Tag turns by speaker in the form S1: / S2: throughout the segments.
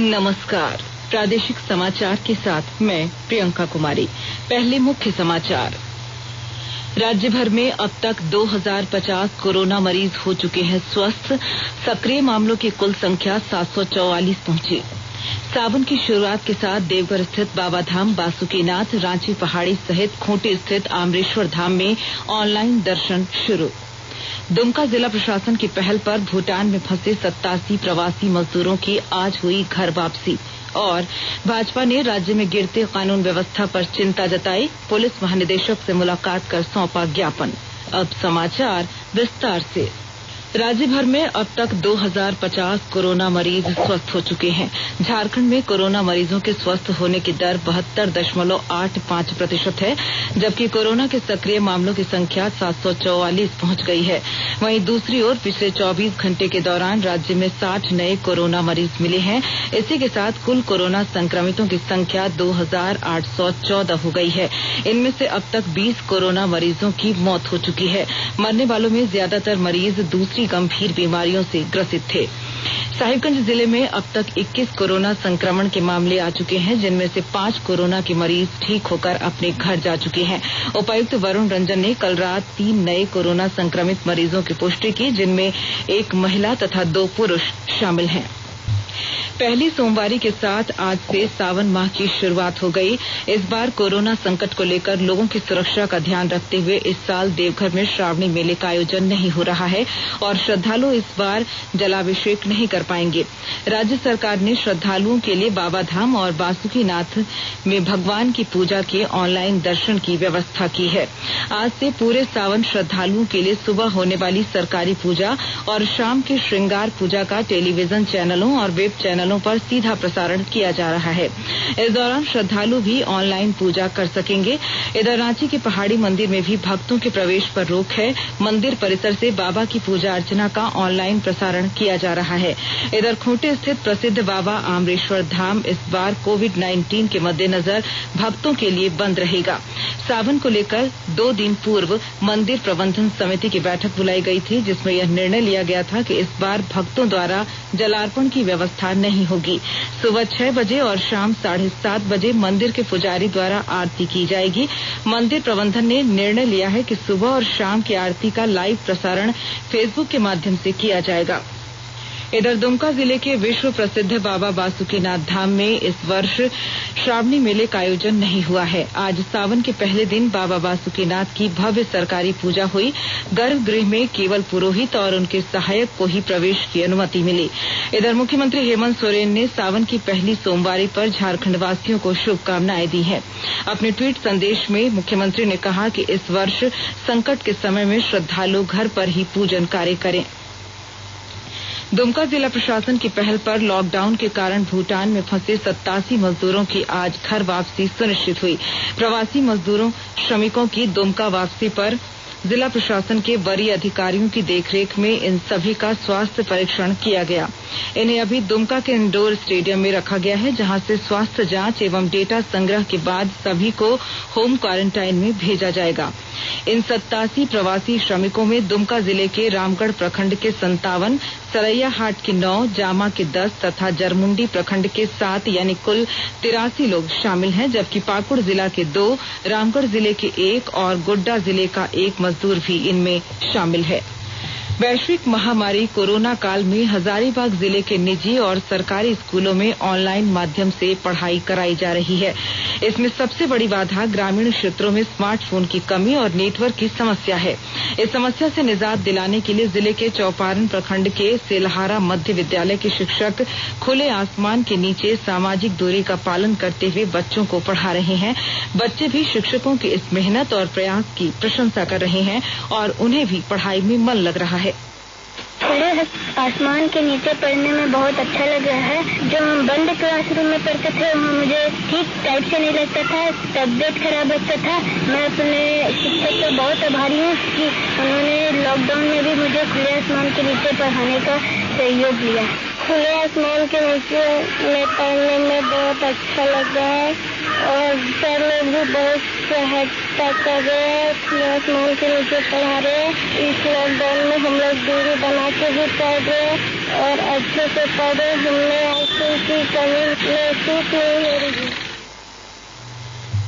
S1: नमस्कार। प्रादेशिक समाचार के साथ मैं प्रियंका कुमारी। पहले मुख्य समाचार। राज्य भर में अब तक 2050 कोरोना मरीज हो चुके हैं स्वस्थ। सक्रिय मामलों की कुल संख्या 744 पहुंची। सावन की शुरुआत के साथ देवघर स्थित बाबाधाम, बासुकीनाथ, रांची पहाड़ी सहित खूंटी स्थित आमरेश्वर धाम में ऑनलाइन दर्शन शुरू। दुमका जिला प्रशासन की पहल पर भूटान में फंसे 87 प्रवासी मजदूरों की आज हुई घर वापसी। और भाजपा ने राज्य में गिरते कानून व्यवस्था पर चिंता जताई। पुलिस महानिदेशक से मुलाकात कर सौंपा ज्ञापन। अब समाचार विस्तार से। राज्य भर में अब तक 2050 कोरोना मरीज स्वस्थ हो चुके हैं। झारखंड में कोरोना मरीजों के स्वस्थ होने की दर 72.85% है, जबकि कोरोना के सक्रिय मामलों की संख्या 744 पहुंच गई है। वहीं दूसरी ओर पिछले 24 घंटे के दौरान राज्य में 60 नए कोरोना मरीज मिले हैं। इसी के साथ कुल कोरोना संक्रमितों की संख्या 2814 हो गई है। इनमें से अब तक 20 कोरोना मरीजों की मौत हो चुकी है। मरने वालों में ज्यादातर मरीज दूसरी गंभीर बीमारियों से ग्रसित थे। साहिबगंज जिले में अब तक 21 कोरोना संक्रमण के मामले आ चुके हैं, जिनमें से 5 कोरोना के मरीज ठीक होकर अपने घर जा चुके हैं। उपायुक्त वरुण रंजन ने कल रात 3 नए कोरोना संक्रमित मरीजों की पुष्टि की, जिनमें एक महिला तथा 2 पुरुष शामिल हैं। पहली सोमवारी के साथ आज से सावन माह की शुरुआत हो गई। इस बार कोरोना संकट को लेकर लोगों की सुरक्षा का ध्यान रखते हुए इस साल देवघर में श्रावणी मेले का आयोजन नहीं हो रहा है और श्रद्धालु इस बार जलाभिषेक नहीं कर पाएंगे। राज्य सरकार ने श्रद्धालुओं के लिए बाबाधाम और बासुकीनाथ में भगवान की पूजा के ऑनलाइन दर्शन की व्यवस्था की है। आज से पूरे सावन श्रद्धालुओं के लिए सुबह होने वाली सरकारी पूजा और शाम की श्रृंगार पूजा का टेलीविजन चैनलों और वेब चैनलों पर सीधा प्रसारण किया जा रहा है। इस दौरान श्रद्धालु भी ऑनलाइन पूजा कर सकेंगे। इधर रांची के पहाड़ी मंदिर में भी भक्तों के प्रवेश पर रोक है। मंदिर परिसर से बाबा की पूजा अर्चना का ऑनलाइन प्रसारण किया जा रहा है। इधर खूंटी स्थित प्रसिद्ध बाबा आमरेश्वर धाम इस बार कोविड-19 के मद्देनजर भक्तों के लिए बंद रहेगा। सावन को लेकर 2 दिन पूर्व मंदिर प्रबंधन समिति की बैठक बुलाई गई थी, जिसमें यह निर्णय लिया गया था कि इस बार भक्तों द्वारा जलार्पण की व्यवस्था नहीं होगी। सुबह 6 बजे और शाम 7:30 बजे मंदिर के पुजारी द्वारा आरती की जाएगी। मंदिर प्रबंधन ने निर्णय लिया है कि सुबह और शाम की आरती का लाइव प्रसारण फेसबुक के माध्यम से किया जाएगा। इधर दुमका जिले के विश्व प्रसिद्ध बाबा बासुकीनाथ धाम में इस वर्ष श्रावणी मेले का आयोजन नहीं हुआ है। आज सावन के पहले दिन बाबा बासुकीनाथ की भव्य सरकारी पूजा हुई। गर्भगृह में केवल पुरोहित और उनके सहायक को ही प्रवेश की अनुमति मिली। इधर मुख्यमंत्री हेमंत सोरेन ने सावन की पहली सोमवारी पर झारखंड वासियों को शुभकामनाएं दी हैं। अपने ट्वीट संदेश में मुख्यमंत्री ने कहा कि इस वर्ष संकट के समय में श्रद्धालु घर पर ही पूजन कार्य करें। दुमका जिला प्रशासन की पहल पर लॉकडाउन के कारण भूटान में फंसे 87 मजदूरों की आज घर वापसी सुनिश्चित हुई। प्रवासी मजदूरों श्रमिकों की दुमका वापसी पर जिला प्रशासन के वरीय अधिकारियों की देखरेख में इन सभी का स्वास्थ्य परीक्षण किया गया। इन्हें अभी दुमका के इंडोर स्टेडियम में रखा गया है, जहां से स्वास्थ्य जांच एवं डेटा संग्रह के बाद सभी को होम क्वारंटाइन में भेजा जाएगा। इन 87 प्रवासी श्रमिकों में दुमका जिले के रामगढ़ प्रखंड के 57, सरैयाहाट के 9, जामा के 10 तथा जरमुंडी प्रखंड के 7 यानी कुल 83 लोग शामिल हैं, जबकि पाकुड़ जिला के 2, रामगढ़ जिले के 1 और गोड्डा जिले का 1 मजदूर भी इनमें शामिल है। वैश्विक महामारी कोरोना काल में हजारीबाग जिले के निजी और सरकारी स्कूलों में ऑनलाइन माध्यम से पढ़ाई कराई जा रही है। इसमें सबसे बड़ी बाधा ग्रामीण क्षेत्रों में स्मार्टफोन की कमी और नेटवर्क की समस्या है। इस समस्या से निजात दिलाने के लिए जिले के चौपारण प्रखंड के सेलहारा मध्य विद्यालय के शिक्षक खुले आसमान के नीचे सामाजिक दूरी का पालन करते हुए बच्चों को पढ़ा रहे हैं। बच्चे भी शिक्षकों की इस मेहनत और प्रयास की प्रशंसा कर रहे हैं और उन्हें भी पढ़ाई में मन लग रहा है।
S2: खुले आसमान के नीचे पढ़ने में बहुत अच्छा लग रहा है। जब हम बंद क्लासरूम में पढ़ते थे वहाँ मुझे ठीक टाइप से नहीं लगता था, तबियत खराब लगता था। मैं अपने शिक्षक का बहुत आभारी हूँ कि उन्होंने लॉकडाउन में भी मुझे खुले आसमान के नीचे पढ़ाने का सहयोग दिया। खुले आसमान के नीचे में पढ़ने में बहुत अच्छा लग रहा है और सर लोग भी बहुत सहायता कर रहे हैं। खुले आसमान के नीचे पढ़ा रहे हैं। इस लॉकडाउन में हम लोग दूरी बना के भी पढ़ रहे हैं और अच्छे से पढ़े। हमने आज से की कमी महसूस नहीं हो रही।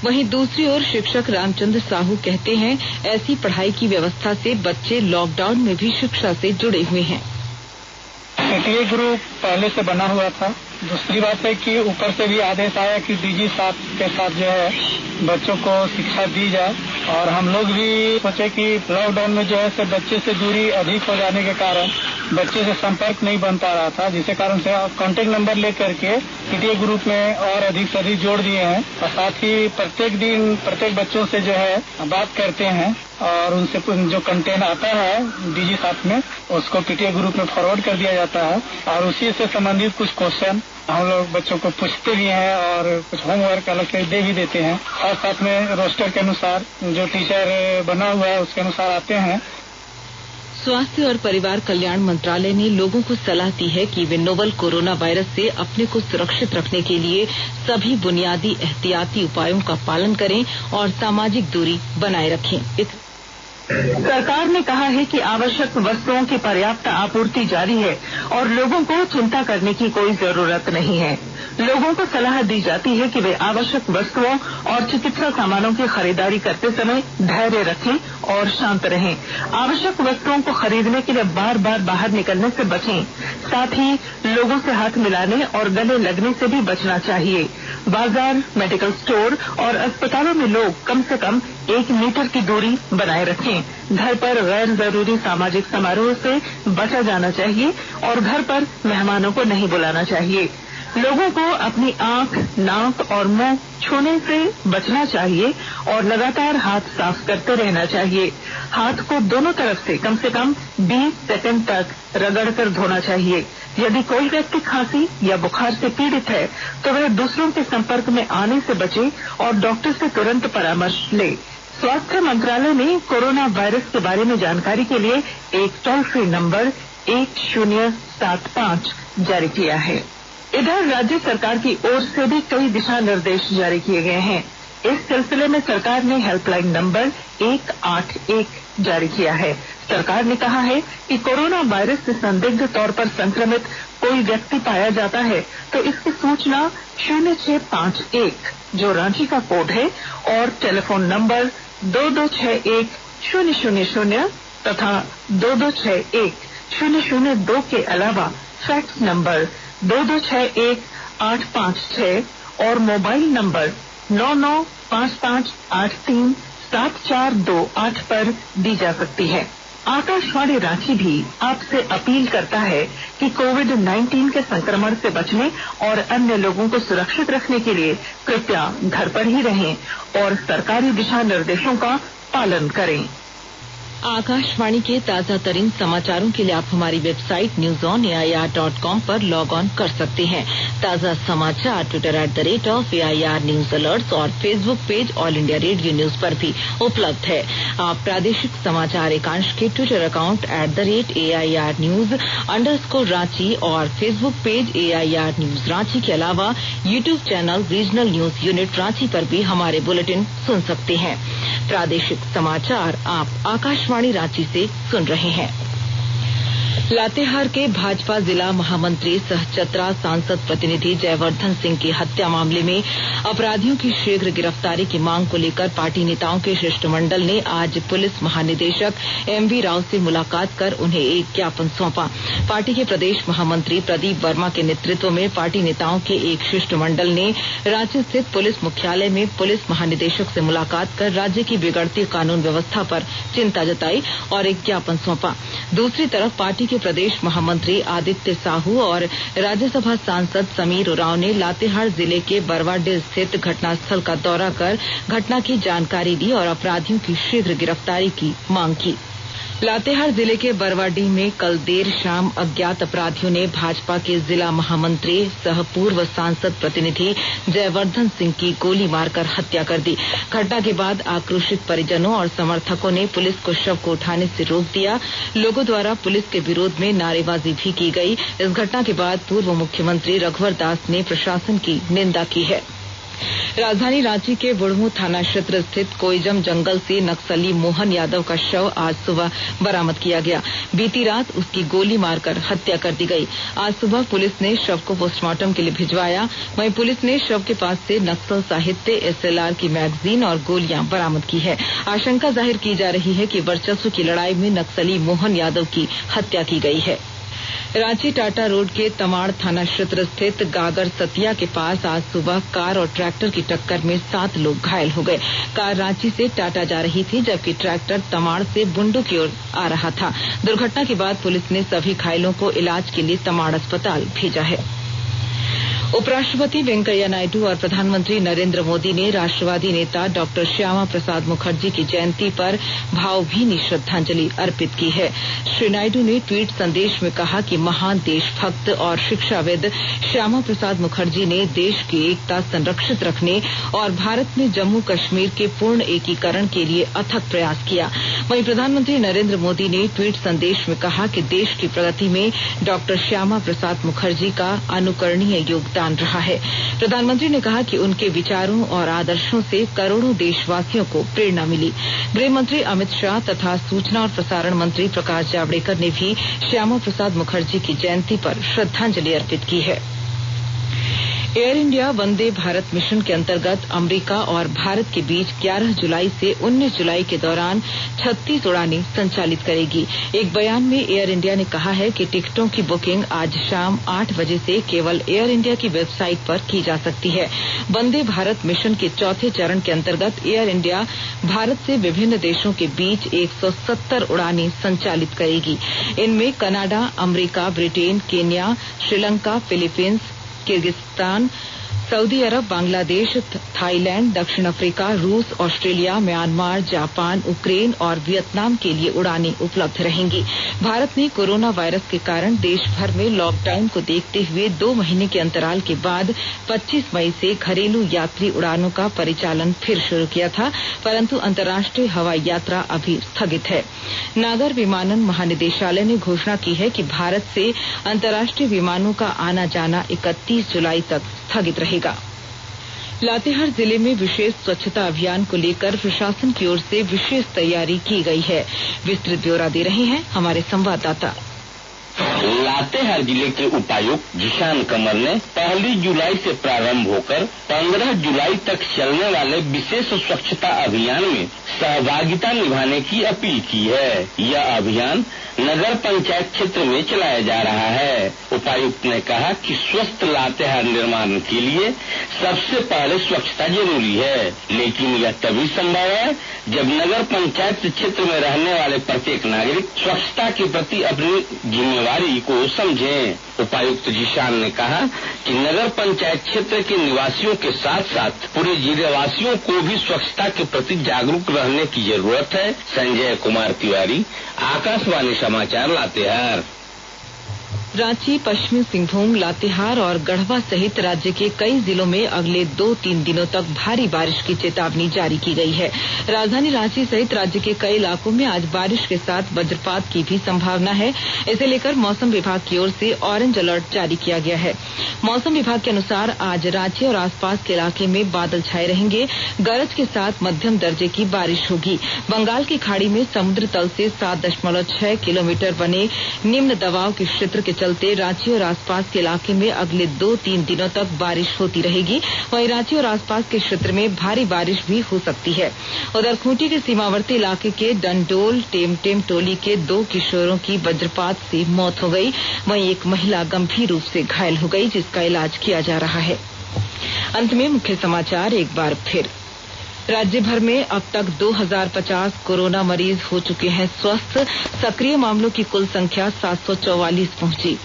S1: वहीं दूसरी ओर शिक्षक रामचंद्र साहू कहते हैं, ऐसी पढ़ाई की व्यवस्था से बच्चे लॉकडाउन में भी शिक्षा से जुड़े हुए हैं।
S3: पीटीए ग्रुप पहले से बना हुआ था। दूसरी बात है कि ऊपर से भी आदेश आया कि डीजी साहब के साथ जो है बच्चों को शिक्षा दी जाए, और हम लोग भी सोचे कि लॉकडाउन में जो है बच्चे से दूरी अधिक हो जाने के कारण बच्चे से संपर्क नहीं बन पा रहा था, जिसके कारण से कांटेक्ट नंबर लेकर के पीटीए ग्रुप में और अधिक से अधिक जोड़ दिए हैं, और साथ ही प्रत्येक दिन प्रत्येक बच्चों से जो है बात करते हैं, और उनसे जो कंटेंट आता है डीजी साथ में उसको पीटीए ग्रुप में फॉरवर्ड कर दिया जाता है, और उसी से संबंधित कुछ क्वेश्चन हम लोग बच्चों को पूछते भी हैं और कुछ होमवर्क अलग से दे भी देते हैं। और साथ में रोस्टर के अनुसार जो टीचर बना हुआ है उसके अनुसार आते हैं।
S1: स्वास्थ्य और परिवार कल्याण मंत्रालय ने लोगों को सलाह दी है कि वे नोवल कोरोना वायरस से अपने को सुरक्षित रखने के लिए सभी बुनियादी एहतियाती उपायों का पालन करें और सामाजिक दूरी बनाए रखें।
S4: सरकार ने कहा है कि आवश्यक वस्तुओं की पर्याप्त आपूर्ति जारी है और लोगों को चिंता करने की कोई जरूरत नहीं है। लोगों को सलाह दी जाती है कि वे आवश्यक वस्तुओं और चिकित्सा सामानों की खरीदारी करते समय धैर्य रखें और शांत रहें। आवश्यक वस्तुओं को खरीदने के लिए बार बार बाहर निकलने से बचें। साथ ही लोगों से हाथ मिलाने और गले लगने से भी बचना चाहिए। बाजार, मेडिकल स्टोर और अस्पतालों में लोग कम से कम 1 मीटर की दूरी बनाए रखें। घर पर गैर जरूरी सामाजिक समारोह से बचा जाना चाहिए और घर पर मेहमानों को नहीं बुलाना चाहिए। लोगों को अपनी आंख, नाक और मुंह छूने से बचना चाहिए और लगातार हाथ साफ करते रहना चाहिए। हाथ को दोनों तरफ से कम 20 सेकंड तक रगड़कर धोना चाहिए। यदि कोई व्यक्ति खांसी या बुखार से पीड़ित है तो वह दूसरों के संपर्क में आने से बचे और डॉक्टर से तुरंत परामर्श ले। स्वास्थ्य मंत्रालय ने कोरोना वायरस के बारे में जानकारी के लिए एक टोल फ्री नंबर 1075 जारी किया है। इधर राज्य सरकार की ओर से भी कई दिशा निर्देश जारी किए गए हैं। इस सिलसिले में सरकार ने हेल्पलाइन नंबर 181 जारी किया है। सरकार ने कहा है कि कोरोना वायरस से संदिग्ध तौर पर संक्रमित कोई व्यक्ति पाया जाता है तो इसकी सूचना 0651 जो रांची का कोड है और टेलीफोन नंबर 2261-000 तथा 2261-002 के अलावा फैक्स नंबर 2261-856 और मोबाइल नंबर 9955837428 पर दी जा सकती है। आकाशवाणी रांची भी आपसे अपील करता है कि कोविड-19 के संक्रमण से बचने और अन्य लोगों को सुरक्षित रखने के लिए कृपया घर पर ही रहें और सरकारी दिशा निर्देशों का पालन करें।
S1: आकाशवाणी के ताजा तरीन समाचारों के लिए आप हमारी वेबसाइट newsonair.com पर लॉग ऑन कर सकते हैं। ताजा समाचार ट्विटर @AIR न्यूज अलर्ट्स और Facebook page all India radio news पर भी उपलब्ध है। आप प्रादेशिक समाचार एकांश के ट्विटर अकाउंट @AIR न्यूज_रांची और Facebook page AIR news Ranchi के अलावा YouTube channel regional news unit Ranchi पर भी हमारे बुलेटिन सुन सकते हैं। प्रादेशिक समाचार आप आकाशवाणी रांची से सुन रहे हैं। लातेहार के भाजपा जिला महामंत्री सह चतरा सांसद प्रतिनिधि जयवर्धन सिंह की हत्या मामले में अपराधियों की शीघ्र गिरफ्तारी की मांग को लेकर पार्टी नेताओं के शिष्टमंडल ने आज पुलिस महानिदेशक MV राव से मुलाकात कर उन्हें एक ज्ञापन सौंपा। पार्टी के प्रदेश महामंत्री प्रदीप वर्मा के नेतृत्व में पार्टी नेताओं के एक शिष्टमंडल ने रांची स्थित पुलिस मुख्यालय में पुलिस महानिदेशक से मुलाकात कर राज्य की बिगड़ती कानून व्यवस्था पर चिंता जताई और एक ज्ञापन सौंपा। दूसरी तरफ पार्टी के प्रदेश महामंत्री आदित्य साहू और राज्यसभा सांसद समीर उरांव ने लातेहार जिले के बरवाडीह स्थित घटनास्थल का दौरा कर घटना की जानकारी दी और अपराधियों की शीघ्र गिरफ्तारी की मांग की। लातेहार जिले के बरवाडीह में कल देर शाम अज्ञात अपराधियों ने भाजपा के जिला महामंत्री सह पूर्व सांसद प्रतिनिधि जयवर्धन सिंह की गोली मारकर हत्या कर दी। घटना के बाद आक्रोशित परिजनों और समर्थकों ने पुलिस को शव को उठाने से रोक दिया। लोगों द्वारा पुलिस के विरोध में नारेबाजी भी की गई। इस घटना के बाद पूर्व मुख्यमंत्री रघुवर दास ने प्रशासन की निंदा की है। राजधानी रांची के बुढ़मू थाना क्षेत्र स्थित कोइजम जंगल से नक्सली मोहन यादव का शव आज सुबह बरामद किया गया। बीती रात उसकी गोली मारकर हत्या कर दी गई। आज सुबह पुलिस ने शव को पोस्टमार्टम के लिए भिजवाया। वहीं पुलिस ने शव के पास से नक्सल साहित्य, SLR की मैगजीन और गोलियां बरामद की है। आशंका जाहिर की जा रही है कि वर्चस्व की लड़ाई में नक्सली मोहन यादव की हत्या की गई है। रांची टाटा रोड के तमाड़ थाना क्षेत्र स्थित गागर सतिया के पास आज सुबह कार और ट्रैक्टर की टक्कर में 7 लोग घायल हो गए। कार रांची से टाटा जा रही थी, जबकि ट्रैक्टर तमाड़ से बुंडू की ओर आ रहा था। दुर्घटना के बाद पुलिस ने सभी घायलों को इलाज के लिए तमाड़ अस्पताल भेजा है। उपराष्ट्रपति वेंकैया नायडू और प्रधानमंत्री नरेंद्र मोदी ने राष्ट्रवादी नेता डॉक्टर श्यामा प्रसाद मुखर्जी की जयंती पर भावभीनी श्रद्धांजलि अर्पित की है। श्री नायडू ने ट्वीट संदेश में कहा कि महान देशभक्त और शिक्षाविद श्यामा प्रसाद मुखर्जी ने देश की एकता संरक्षित रखने और भारत में जम्मू कश्मीर के पूर्ण एकीकरण के लिए अथक प्रयास किया। वहीं प्रधानमंत्री नरेंद्र मोदी ने ट्वीट संदेश में कहा कि देश की प्रगति में डॉक्टर श्यामा प्रसाद मुखर्जी का अनुकरणीय योगदान रहा है। प्रधानमंत्री ने कहा कि उनके विचारों और आदर्शों से करोड़ों देशवासियों को प्रेरणा मिली। गृह मंत्री अमित शाह तथा सूचना और प्रसारण मंत्री प्रकाश जावड़ेकर ने भी श्यामा प्रसाद मुखर्जी की जयंती पर श्रद्धांजलि अर्पित की है। Air India Vande Bharat mission के अंतर्गत अमेरिका और भारत के बीच 11 जुलाई से 19 जुलाई के दौरान 36 उड़ानें संचालित करेगी। एक बयान में एयर इंडिया ने कहा है कि टिकटों की बुकिंग आज शाम 8 बजे से केवल एयर इंडिया की वेबसाइट पर की जा सकती है। वंदे भारत मिशन के चौथे चरण के अंतर्गत एयर इंडिया भारत से विभिन्न देशों के बीच 170 उड़ानें संचालित करेगी। इनमें Canada, America, Britain, Kenya, Sri Lanka, Philippines, Kyrgyzstan, Saudi Arab, Bangladesh, Thailand, दक्षिण अफ्रीका, रूस, ऑस्ट्रेलिया, म्यांमार, जापान, उक्रेन और वियतनाम के लिए उड़ानें उपलब्ध रहेंगी। भारत ने कोरोना वायरस के कारण देश भर में लॉकडाउन को देखते हुए 2 महीने के अंतराल के बाद 25 मई से घरेलू यात्री उड़ानों का परिचालन फिर शुरू किया था, परंतु अंतर्राष्ट्रीय हवाई यात्रा अभी स्थगित है। नागर विमानन महानिदेशालय ने घोषणा की है कि भारत से अंतर्राष्ट्रीय विमानों का आना जाना 31 जुलाई तक स्थगित रहेगा। लातेहार जिले में विशेष स्वच्छता अभियान को लेकर प्रशासन की ओर से विशेष तैयारी की गई है। विस्तृत ब्यौरा दे रहे हैं हमारे संवाददाता।
S5: लातेहार जिले के उपायुक्त जिशान कमर ने 1 जुलाई से प्रारंभ होकर 15 जुलाई तक चलने वाले विशेष स्वच्छता अभियान में सहभागिता निभाने की अपील की है। यह अभियान नगर पंचायत क्षेत्र में चलाया जा रहा है। उपायुक्त ने कहा कि स्वस्थ लातेहार निर्माण के लिए सबसे पहले स्वच्छता जरूरी है, लेकिन यह तभी संभव है जब नगर पंचायत क्षेत्र में रहने वाले प्रत्येक नागरिक स्वच्छता के प्रति अपनी जिम्मेवारी को समझें। उपायुक्त जिशान ने कहा कि नगर पंचायत क्षेत्र के निवासियों के साथ साथ पूरे जिलेवासियों को भी स्वच्छता के प्रति जागरूक रहने की जरूरत है। संजय कुमार तिवारी, आकाशवाणी समाचार, लातेहार।
S1: रांची, पश्चिमी सिंहभूम, लातेहार और गढ़वा सहित राज्य के कई जिलों में अगले 2-3 दिनों तक भारी बारिश की चेतावनी जारी की गई है। राजधानी रांची सहित राज्य के कई इलाकों में आज बारिश के साथ वज्रपात की भी संभावना है। इसे लेकर मौसम विभाग की ओर से ऑरेंज अलर्ट जारी किया गया है। मौसम विभाग के अनुसार आज रांची और आसपास के इलाके में बादल छाए रहेंगे। गरज के साथ मध्यम दर्जे की बारिश होगी। बंगाल की खाड़ी में समुद्र तल से 7.6 किलोमीटर बने निम्न दबाव के क्षेत्र के चलते रांची और आसपास के इलाके में अगले 2-3 दिनों तक बारिश होती रहेगी। वहीं रांची और आसपास के क्षेत्र में भारी बारिश भी हो सकती है। उधर खूंटी के सीमावर्ती इलाके के डंडोल टेमटेम टोली के 2 किशोरों की वज्रपात से मौत हो गई। वहीं एक महिला गंभीर रूप से घायल हो गई, जिसका इलाज किया जा रहा है। अंत में मुख्य समाचार एक बार फिर। राज्य भर में अब तक 2050 कोरोना मरीज हो चुके हैं स्वस्थ। सक्रिय मामलों की कुल संख्या 744 पहुंची।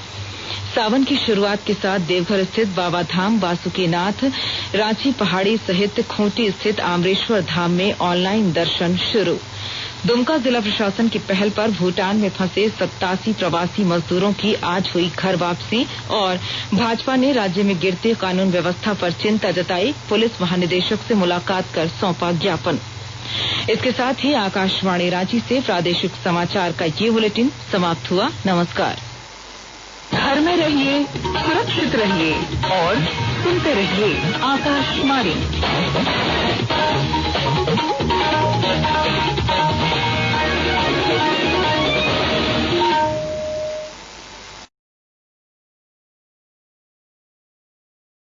S1: सावन की शुरुआत के साथ देवघर स्थित बाबा धाम, बासुकीनाथ, रांची पहाड़ी सहित खूंटी स्थित आमरेश्वर धाम में ऑनलाइन दर्शन शुरू। दुमका जिला प्रशासन की पहल पर भूटान में फंसे 87 प्रवासी मजदूरों की आज हुई घर वापसी। और भाजपा ने राज्य में गिरती कानून व्यवस्था पर चिंता जताई। पुलिस महानिदेशक से मुलाकात कर सौंपा ज्ञापन। इसके साथ ही आकाशवाणी रांची से प्रादेशिक समाचार का ये बुलेटिन समाप्त हुआ। नमस्कार।
S4: घर में रहिए, सुरक्षित रहिए और सुनते रहिए आकाशवाणी।